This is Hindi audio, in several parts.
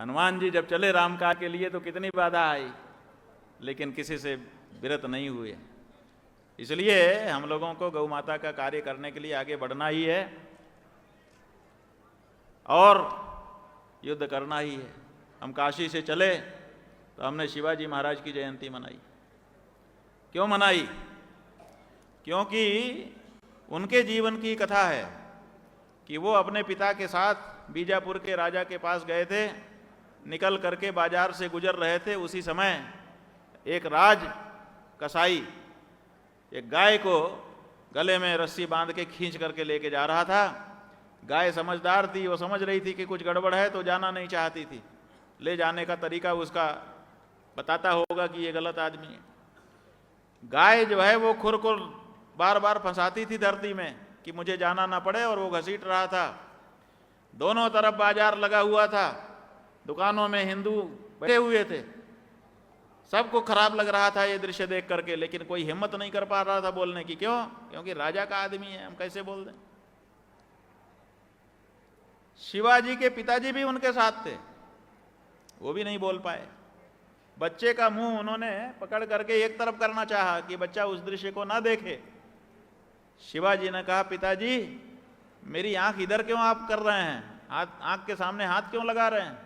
हनुमान जी जब चले राम काज के लिए तो कितनी बाधा आई, लेकिन किसी से विरत नहीं हुए। इसलिए हम लोगों को गौ माता का कार्य करने के लिए आगे बढ़ना ही है और युद्ध करना ही है। हम काशी से चले तो हमने शिवाजी महाराज की जयंती मनाई। क्यों मनाई? क्योंकि उनके जीवन की कथा है कि वो अपने पिता के साथ बीजापुर के राजा के पास गए थे, निकल करके बाजार से गुजर रहे थे। उसी समय एक राज कसाई एक गाय को गले में रस्सी बांध के खींच करके लेके जा रहा था। गाय समझदार थी, वो समझ रही थी कि कुछ गड़बड़ है तो जाना नहीं चाहती थी। ले जाने का तरीका उसका बताता होगा कि ये गलत आदमी है। गाय जो है वो खुर को बार बार फंसाती थी धरती में कि मुझे जाना ना पड़े, और वो घसीट रहा था। दोनों तरफ बाजार लगा हुआ था, दुकानों में हिंदू बैठे हुए थे। सबको खराब लग रहा था ये दृश्य देख करके, लेकिन कोई हिम्मत नहीं कर पा रहा था बोलने की। क्यों? क्योंकि राजा का आदमी है, हम कैसे बोल दें। शिवाजी के पिताजी भी उनके साथ थे, वो भी नहीं बोल पाए। बच्चे का मुंह उन्होंने पकड़ करके एक तरफ करना चाहा कि बच्चा उस दृश्य को ना देखे। शिवाजी ने कहा, पिताजी मेरी आंख इधर क्यों आप कर रहे हैं, आंख के सामने हाथ क्यों लगा रहे हैं?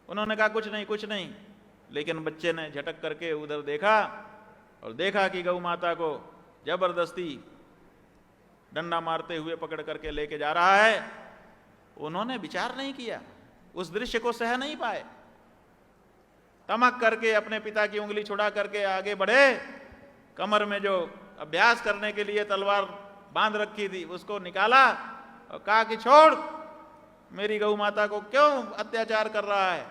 उन्होंने कहा कुछ नहीं कुछ नहीं। लेकिन बच्चे ने झटक करके उधर देखा और देखा कि गौ माता को जबरदस्ती डंडा मारते हुए पकड़ करके लेके जा रहा है। उन्होंने विचार नहीं किया, उस दृश्य को सह नहीं पाए। तमक करके अपने पिता की उंगली छुड़ा करके आगे बढ़े। कमर में जो अभ्यास करने के लिए तलवार बांध रखी थी उसको निकाला और कहा कि छोड़, मेरी गौ माता को क्यों अत्याचार कर रहा है।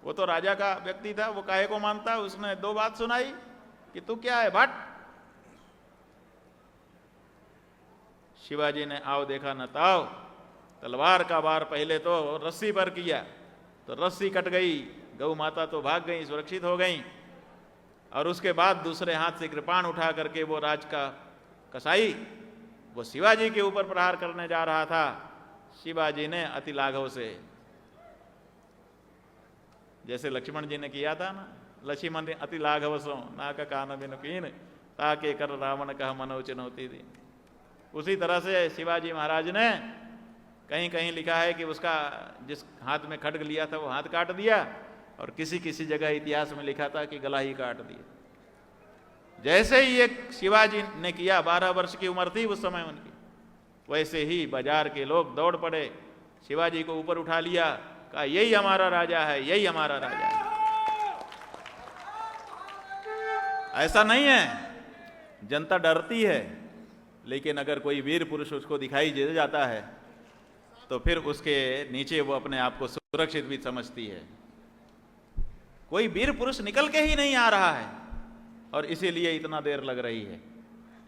वो तो राजा का व्यक्ति था, वो काहे को मानता। उसने दो बात सुनाई कि तू क्या है भट। शिवाजी ने आओ देखा न ताओ, तलवार का वार पहले तो रस्सी पर किया तो रस्सी कट गई, गौ माता तो भाग गई, सुरक्षित हो गई। और उसके बाद दूसरे हाथ से कृपाण उठा करके वो राज का कसाई वो शिवाजी के ऊपर प्रहार करने जा रहा था। शिवाजी ने अति लाघव से, जैसे लक्ष्मण जी ने किया था ना, लक्ष्मण अति लाघव सो नाक कान बिन कीन ताके कर रावण कह मनो चुनौती दी। उसी तरह से शिवाजी महाराज ने, कहीं कहीं लिखा है कि उसका जिस हाथ में खड्ग लिया था वो हाथ काट दिया, और किसी किसी जगह इतिहास में लिखा था कि गला ही काट दिया। जैसे ही एक शिवाजी ने किया, 12 वर्ष की उम्र थी उस समय उनकी, वैसे ही बाजार के लोग दौड़ पड़े, शिवाजी को ऊपर उठा लिया, कहा यही हमारा राजा है, यही हमारा राजा है। ऐसा नहीं है, जनता डरती है, लेकिन अगर कोई वीर पुरुष उसको दिखाई दे जाता है तो फिर उसके नीचे वो अपने आप को सुरक्षित भी समझती है। कोई वीर पुरुष निकल के ही नहीं आ रहा है और इसीलिए इतना देर लग रही है।